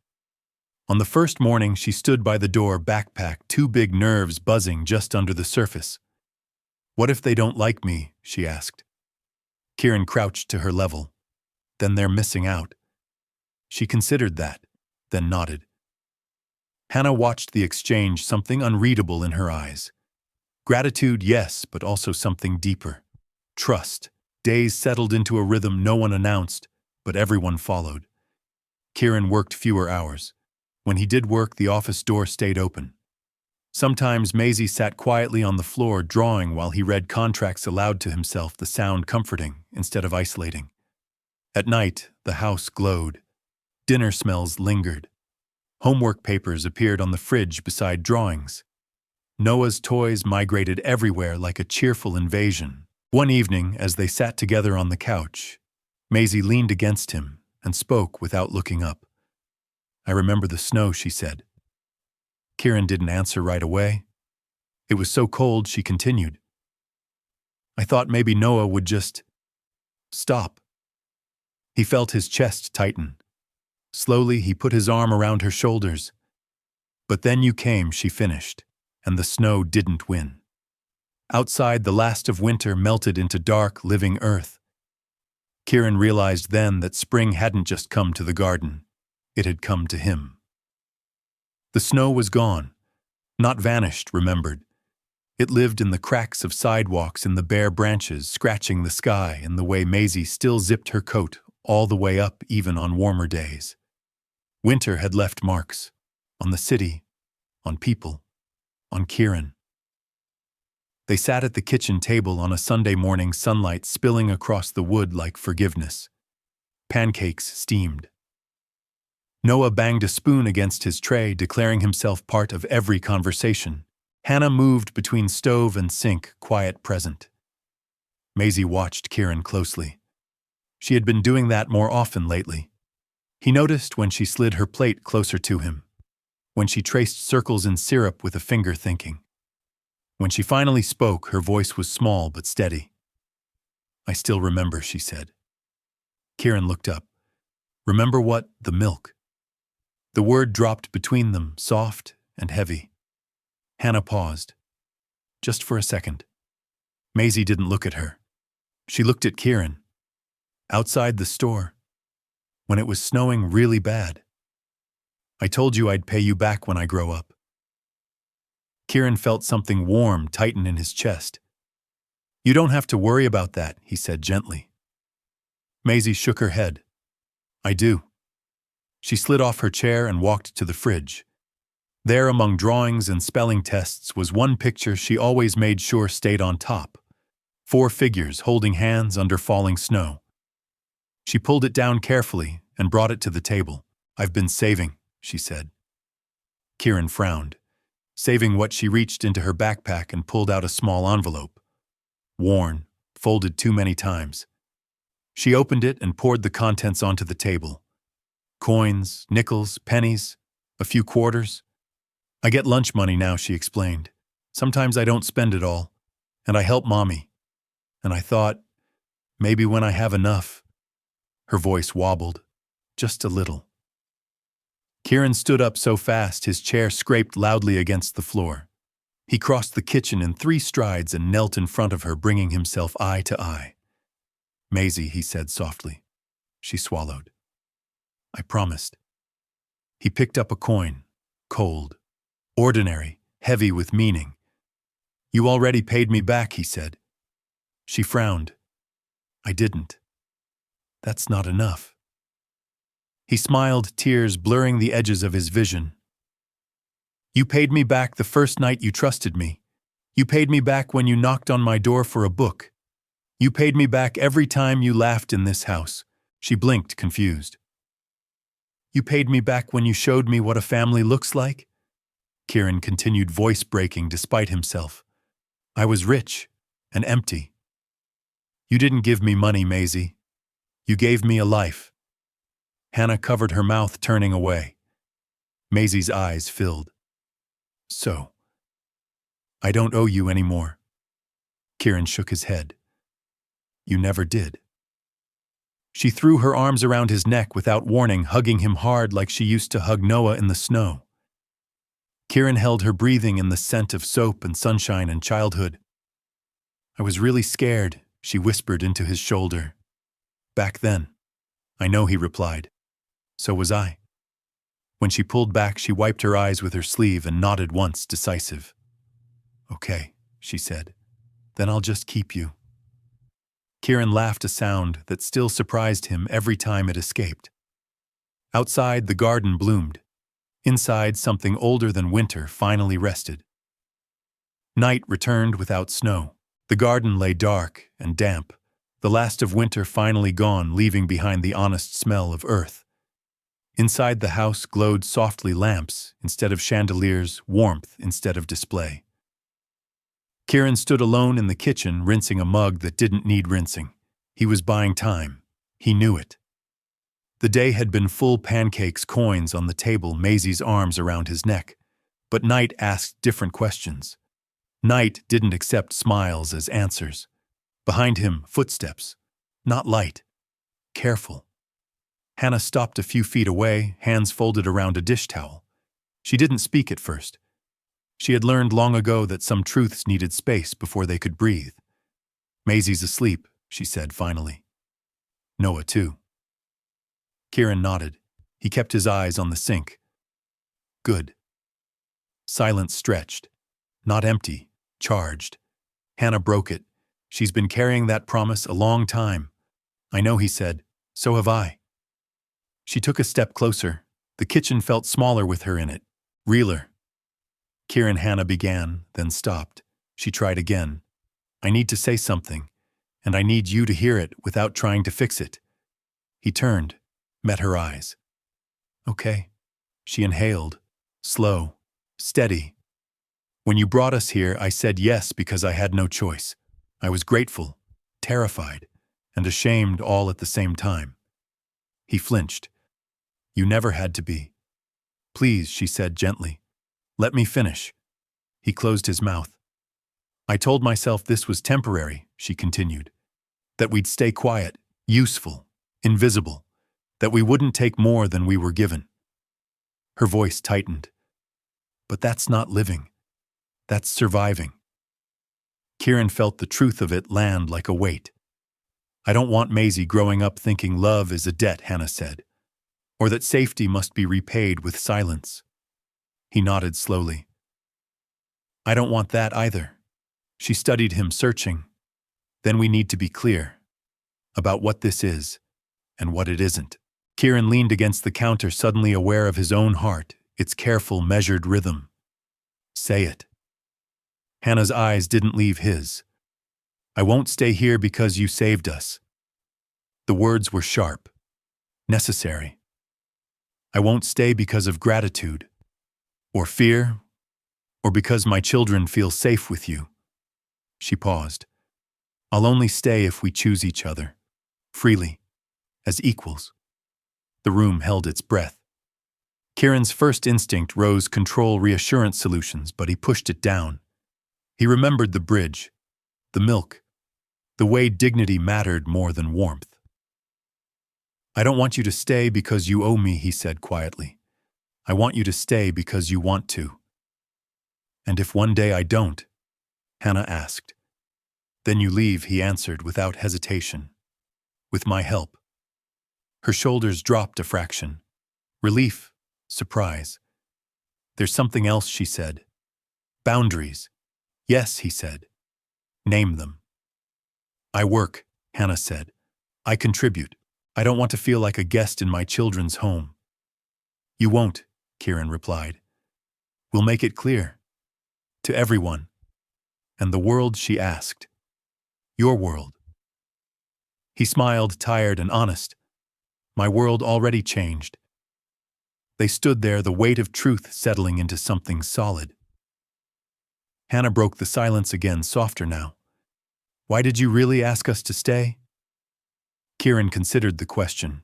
On the first morning, she stood by the door, backpack, two big nerves buzzing just under the surface. "What if they don't like me?" she asked. Kieran crouched to her level. "Then they're missing out." She considered that, then nodded. Hannah watched the exchange, something unreadable in her eyes. Gratitude, yes, but also something deeper. Trust. Days settled into a rhythm no one announced, but everyone followed. Kieran worked fewer hours. When he did work, the office door stayed open. Sometimes Maisie sat quietly on the floor drawing while he read contracts aloud to himself, the sound comforting instead of isolating. At night, the house glowed. Dinner smells lingered. Homework papers appeared on the fridge beside drawings. Noah's toys migrated everywhere like a cheerful invasion. One evening, as they sat together on the couch, Maisie leaned against him and spoke without looking up. "I remember the snow," she said. Kieran didn't answer right away. It was so cold, she continued. "I thought maybe Noah would just stop." He felt his chest tighten. Slowly, he put his arm around her shoulders. "But then you came," she finished, "and the snow didn't win." Outside, the last of winter melted into dark, living earth. Kieran realized then that spring hadn't just come to the garden. It had come to him. The snow was gone, not vanished, remembered. It lived in the cracks of sidewalks, in the bare branches, scratching the sky, in the way Maisie still zipped her coat all the way up even on warmer days. Winter had left marks, on the city, on people, on Kieran. They sat at the kitchen table on a Sunday morning, sunlight spilling across the wood like forgiveness. Pancakes steamed. Noah banged a spoon against his tray, declaring himself part of every conversation. Hannah moved between stove and sink, quiet, present. Maisie watched Kieran closely. She had been doing that more often lately. He noticed when she slid her plate closer to him, when she traced circles in syrup with a finger, thinking. When she finally spoke, her voice was small but steady. "I still remember," she said. Kieran looked up. "Remember what?" "The milk." The word dropped between them, soft and heavy. Hannah paused. Just for a second. Maisie didn't look at her. She looked at Kieran. Outside the store. When it was snowing really bad. "I told you I'd pay you back when I grow up." Kieran felt something warm tighten in his chest. "You don't have to worry about that," he said gently. Maisie shook her head. "I do." She slid off her chair and walked to the fridge. There, among drawings and spelling tests, was one picture she always made sure stayed on top. 4 figures holding hands under falling snow. She pulled it down carefully and brought it to the table. "I've been saving," she said. Kieran frowned. Saving what? She reached into her backpack and pulled out a small envelope. Worn, folded too many times. She opened it and poured the contents onto the table. Coins, nickels, pennies, a few quarters. "I get lunch money now," she explained. "Sometimes I don't spend it all, and I help Mommy. And I thought, maybe when I have enough." Her voice wobbled, just a little. Kieran stood up so fast his chair scraped loudly against the floor. He crossed the kitchen in 3 strides and knelt in front of her, bringing himself eye to eye. "Maisie," he said softly. She swallowed. "I promised." He picked up a coin, cold, ordinary, heavy with meaning. "You already paid me back," he said. She frowned. "I didn't." "That's not enough." He smiled, tears blurring the edges of his vision. "You paid me back the first night you trusted me. You paid me back when you knocked on my door for a book. You paid me back every time you laughed in this house." She blinked, confused. "You paid me back when you showed me what a family looks like?" Kieran continued, voice breaking despite himself. "I was rich and empty. You didn't give me money, Maisie. You gave me a life." Hannah covered her mouth, turning away. Maisie's eyes filled. "So, I don't owe you anymore." Kieran shook his head. "You never did." She threw her arms around his neck without warning, hugging him hard like she used to hug Noah in the snow. Kieran held her, breathing in the scent of soap and sunshine and childhood. "I was really scared," she whispered into his shoulder. "Back then." "I know," he replied. "So was I." When she pulled back, she wiped her eyes with her sleeve and nodded once, decisive. "Okay," she said. "Then I'll just keep you." Kieran laughed, a sound that still surprised him every time it escaped. Outside, the garden bloomed. Inside, something older than winter finally rested. Night returned without snow. The garden lay dark and damp, the last of winter finally gone, leaving behind the honest smell of earth. Inside the house glowed softly lamps instead of chandeliers, warmth instead of display. Kieran stood alone in the kitchen, rinsing a mug that didn't need rinsing. He was buying time. He knew it. The day had been full: pancakes, coins on the table, Maisie's arms around his neck. But Night asked different questions. Night didn't accept smiles as answers. Behind him, footsteps. Not light. Careful. Hannah stopped a few feet away, hands folded around a dish towel. She didn't speak at first. She had learned long ago that some truths needed space before they could breathe. "Maisie's asleep," she said finally. "Noah too." Kieran nodded. He kept his eyes on the sink. "Good." Silence stretched. Not empty, charged. Hannah broke it. "She's been carrying that promise a long time." "I know," he said. "So have I." She took a step closer. The kitchen felt smaller with her in it. Realer. "Kieran," Hannah began, then stopped. She tried again. "I need to say something, and I need you to hear it without trying to fix it." He turned, met her eyes. "Okay." She inhaled, slow, steady. "When you brought us here, I said yes because I had no choice. I was grateful, terrified, and ashamed all at the same time." He flinched. "You never had to be." "Please," she said gently. "Let me finish." He closed his mouth. "I told myself this was temporary," she continued. "That we'd stay quiet, useful, invisible. That we wouldn't take more than we were given." Her voice tightened. "But that's not living. That's surviving." Kieran felt the truth of it land like a weight. "I don't want Maisie growing up thinking love is a debt," Hannah said, "or that safety must be repaid with silence." He nodded slowly. "I don't want that either." She studied him, searching. "Then we need to be clear about what this is and what it isn't." Kieran leaned against the counter, suddenly aware of his own heart, its careful, measured rhythm. "Say it." Hannah's eyes didn't leave his. "I won't stay here because you saved us." The words were sharp, necessary. "I won't stay because of gratitude, or fear, or because my children feel safe with you." She paused. "I'll only stay if we choose each other, freely, as equals." The room held its breath. Kieran's first instinct rose control, reassurance, solutions, but he pushed it down. He remembered the bridge, the milk, the way dignity mattered more than warmth. "I don't want you to stay because you owe me," he said quietly. "I want you to stay because you want to." "And if one day I don't?" Hannah asked. "Then you leave," he answered without hesitation. "With my help." Her shoulders dropped a fraction. Relief, surprise. "There's something else," she said. "Boundaries." "Yes," he said. "Name them." "I work," Hannah said. "I contribute. I don't want to feel like a guest in my children's home." "You won't," Kieran replied. "We'll make it clear. To everyone." "And the world?" she asked. "Your world." He smiled, tired and honest. "My world already changed." They stood there, the weight of truth settling into something solid. Hannah broke the silence again, softer now. "Why did you really ask us to stay?" Kieran considered the question.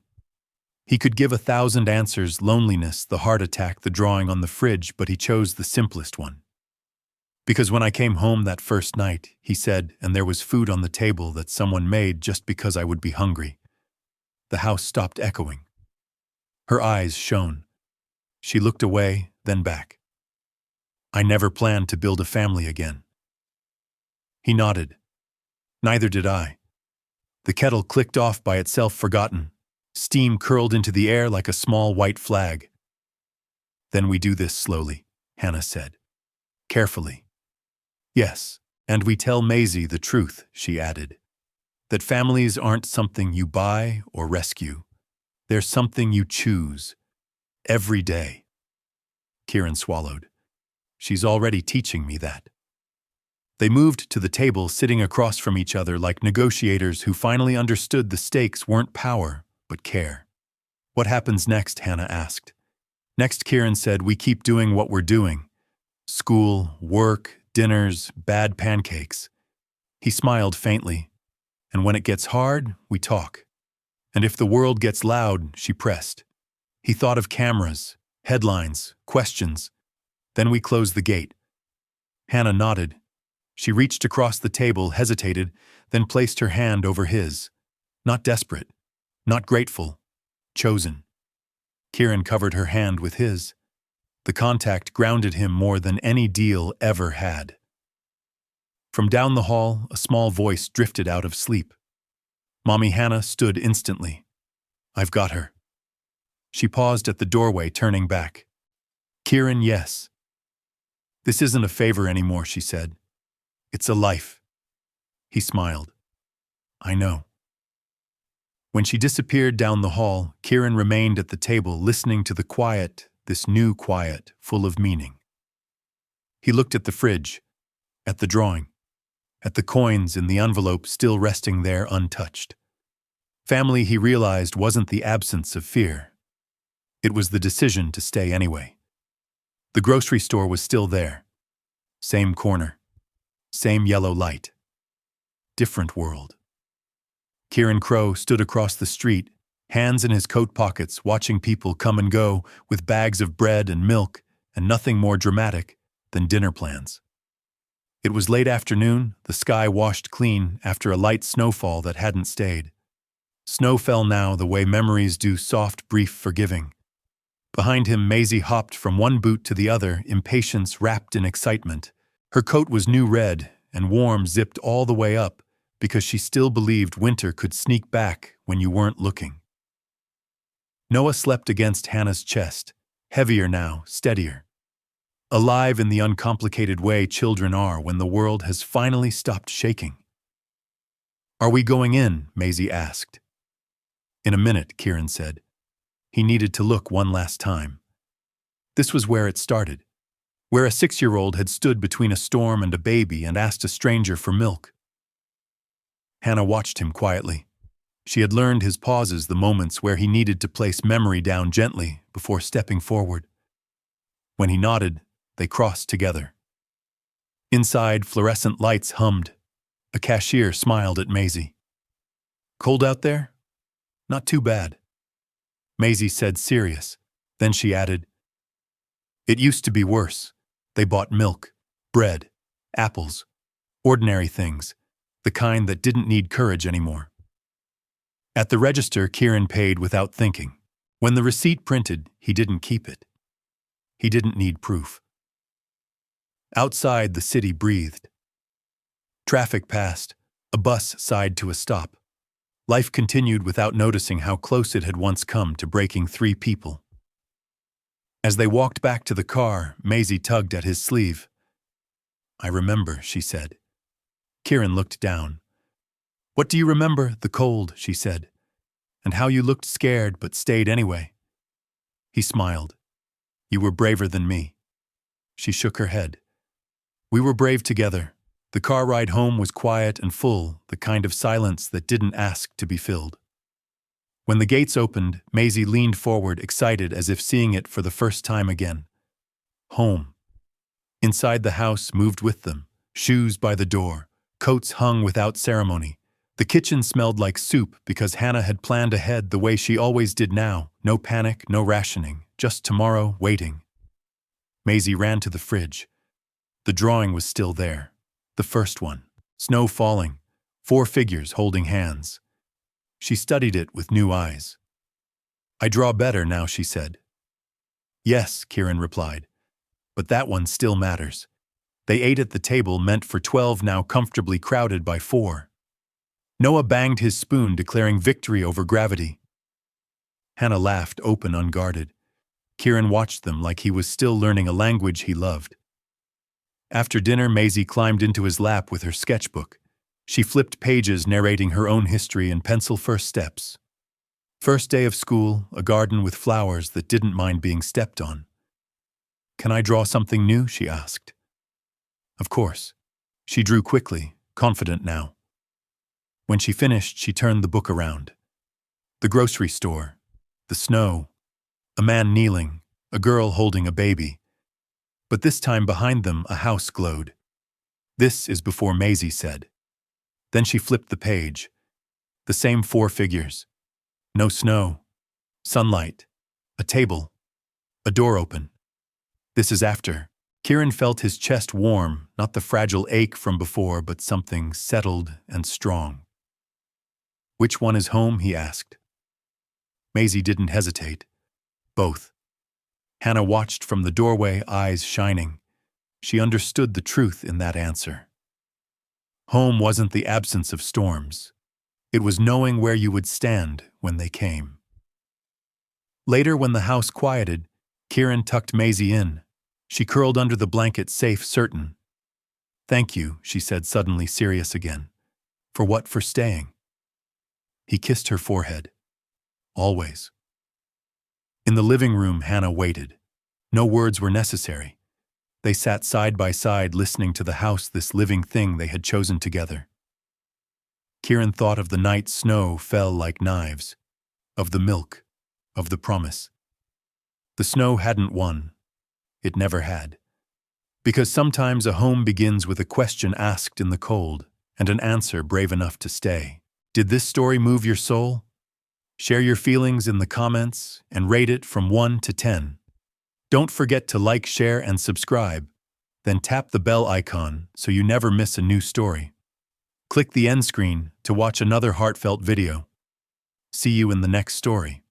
He could give 1,000 answers: loneliness, the heart attack, the drawing on the fridge, but he chose the simplest one. "Because when I came home that first night," he said, "and there was food on the table that someone made just because I would be hungry. The house stopped echoing. Her eyes shone. She looked away, then back. I never planned to build a family again. He nodded. Neither did I. The kettle clicked off by itself, forgotten. Steam curled into the air like a small white flag. Then we do this slowly, Hannah said. Carefully. Yes, and we tell Maisie the truth, she added. That families aren't something you buy or rescue. They're something you choose. Every day. Kieran swallowed. She's already teaching me that. They moved to the table, sitting across from each other like negotiators who finally understood the stakes weren't power, but care. What happens next? Hannah asked. Next, Kieran said, we keep doing what we're doing. School, work, dinners, bad pancakes. He smiled faintly. And when it gets hard, we talk. And if the world gets loud, she pressed. He thought of cameras, headlines, questions. Then we closed the gate. Hannah nodded. She reached across the table, hesitated, then placed her hand over his. Not desperate, not grateful, chosen. Kieran covered her hand with his. The contact grounded him more than any deal ever had. From down the hall, a small voice drifted out of sleep. Mommy Hannah stood instantly. I've got her. She paused at the doorway, turning back. Kieran, yes. This isn't a favor anymore, she said. It's a life. He smiled. I know. When she disappeared down the hall, Kieran remained at the table, listening to the quiet, this new quiet, full of meaning. He looked at the fridge, at the drawing, at the coins in the envelope still resting there untouched. Family, he realized, wasn't the absence of fear. It was the decision to stay anyway. The grocery store was still there. Same corner. Same yellow light. Different world. Kieran Crow stood across the street, hands in his coat pockets, watching people come and go with bags of bread and milk and nothing more dramatic than dinner plans. It was late afternoon, the sky washed clean after a light snowfall that hadn't stayed. Snow fell now the way memories do, soft, brief, forgiving. Behind him, Maisie hopped from one boot to the other, impatience wrapped in excitement. Her coat was new red and warm, zipped all the way up, because she still believed winter could sneak back when you weren't looking. Noah slept against Hannah's chest, heavier now, steadier. Alive in the uncomplicated way children are when the world has finally stopped shaking. Are we going in? Maisie asked. In a minute, Kieran said. He needed to look one last time. This was where it started, where a 6-year-old had stood between a storm and a baby and asked a stranger for milk. Hannah watched him quietly. She had learned his pauses, the moments where he needed to place memory down gently before stepping forward. When he nodded, they crossed together. Inside, fluorescent lights hummed. A cashier smiled at Maisie. Cold out there? Not too bad. Maisie said, serious. Then she added, it used to be worse. They bought milk, bread, apples, ordinary things, the kind that didn't need courage anymore. At the register, Kieran paid without thinking. When the receipt printed, he didn't keep it. He didn't need proof. Outside, the city breathed. Traffic passed. A bus sighed to a stop. Life continued without noticing how close it had once come to breaking 3 people. As they walked back to the car, Maisie tugged at his sleeve. I remember, she said. Kieran looked down. What do you remember? The cold, she said. And how you looked scared but stayed anyway. He smiled. You were braver than me. She shook her head. We were brave together. The car ride home was quiet and full, the kind of silence that didn't ask to be filled. When the gates opened, Maisie leaned forward, excited as if seeing it for the first time again. Home. Inside the house moved with them, shoes by the door, coats hung without ceremony. The kitchen smelled like soup because Hannah had planned ahead the way she always did now. No panic, no rationing, just tomorrow waiting. Maisie ran to the fridge. The drawing was still there. The first one. Snow falling. 4 figures holding hands. She studied it with new eyes. I draw better now, she said. Yes, Kieran replied, but that one still matters. They ate at the table meant for 12, now comfortably crowded by 4. Noah banged his spoon, declaring victory over gravity. Hannah laughed, open, unguarded. Kieran watched them like he was still learning a language he loved. After dinner, Maisie climbed into his lap with her sketchbook. She flipped pages narrating her own history and pencil first steps. First day of school, a garden with flowers that didn't mind being stepped on. Can I draw something new? She asked. Of course. She drew quickly, confident now. When she finished, she turned the book around. The grocery store, the snow, a man kneeling, a girl holding a baby. But this time behind them, a house glowed. This is before, Maisie said. Then she flipped the page. The same 4 figures. No snow, sunlight, a table, a door open. This is after. Kieran felt his chest warm, not the fragile ache from before, but something settled and strong. Which one is home? He asked. Maisie didn't hesitate. Both. Hannah watched from the doorway, eyes shining. She understood the truth in that answer. Home wasn't the absence of storms. It was knowing where you would stand when they came. Later, when the house quieted, Kieran tucked Maisie in. She curled under the blanket, safe, certain. Thank you, she said, suddenly serious again. For what? For staying. He kissed her forehead. Always. In the living room, Hannah waited. No words were necessary. They sat side by side, listening to the house, this living thing they had chosen together. Kieran thought of the night snow fell like knives, of the milk, of the promise. The snow hadn't won. It never had. Because sometimes a home begins with a question asked in the cold and an answer brave enough to stay. Did this story move your soul? Share your feelings in the comments and rate it from 1 to 10. Don't forget to like, share, and subscribe. Then tap the bell icon so you never miss a new story. Click the end screen to watch another heartfelt video. See you in the next story.